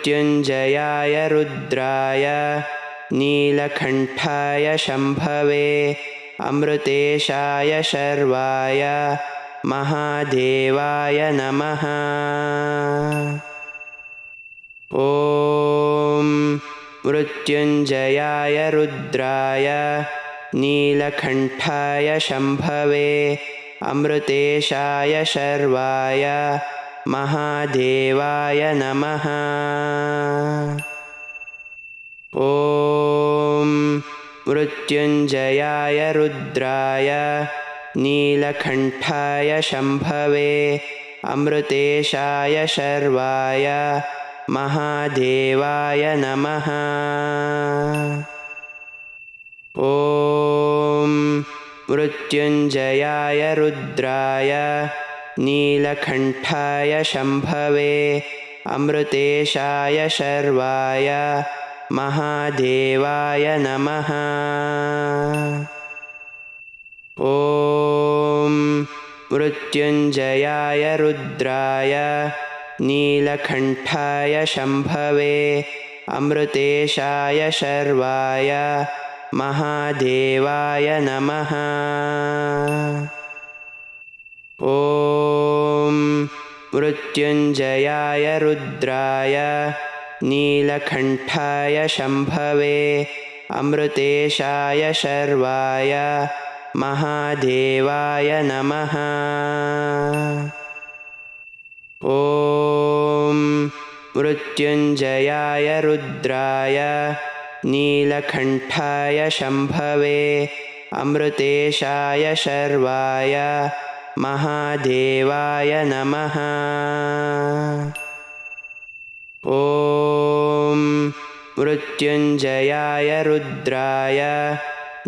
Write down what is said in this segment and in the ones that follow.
मृत्युञ्जयाय रुद्राय नीलकण्ठाय शम्भवे अमृतेशाय शर्वाय महादेवाय नमः। ॐ मृत्युञ्जयाय रुद्राय नीलकण्ठाय शम्भवे अमृतेशाय शर्वाय महादेवाय नमः। ॐ मृत्युञ्जयाय रुद्राय नीलकण्ठाय शम्भवे अमृतेशाय शर्वाय महादेवाय नमः। ॐ मृत्युञ्जयाय रुद्राय नीलकण्ठाय शम्भवे अमृतेशाय शर्वाय महादेवाय नमः। ॐ मृत्युञ्जयाय रुद्राय नीलकण्ठाय शम्भवे अमृतेशाय शर्वाय महादेवाय नमः। ॐ मृत्युञ्जयाय रुद्राय नीलकण्ठाय शम्भवे अमृतेशाय शर्वाय महादेवाय नमः। ॐ मृत्युञ्जयाय रुद्राय नीलकण्ठाय शम्भवे अमृतेशाय शर्वाय महादेवाय नमः। ॐ मृत्युञ्जयाय रुद्राय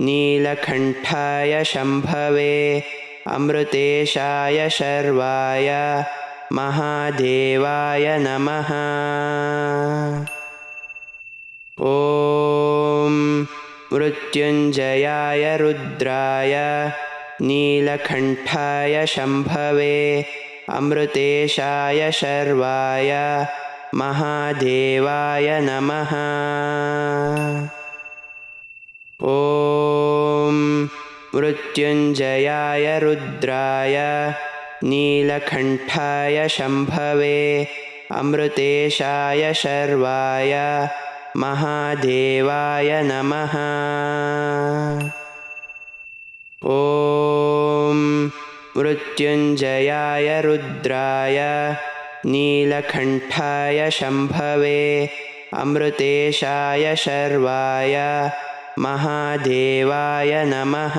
नीलकण्ठाय शम्भवे अमृतेशाय शर्वाय महादेवाय नमः। ॐ मृत्युञ्जयाय रुद्राय नीलकण्ठाय शम्भवे अमृतेशाय शर्वाय महादेवाय नमः। ॐ मृत्युञ्जयाय रुद्राय नीलकण्ठाय शम्भवे अमृतेशाय शर्वाय महादेवाय नमः। ॐ मृत्युञ्जयाय रुद्राय नीलकण्ठाय शम्भवे अमृतेशाय शर्वाय महादेवाय नमः।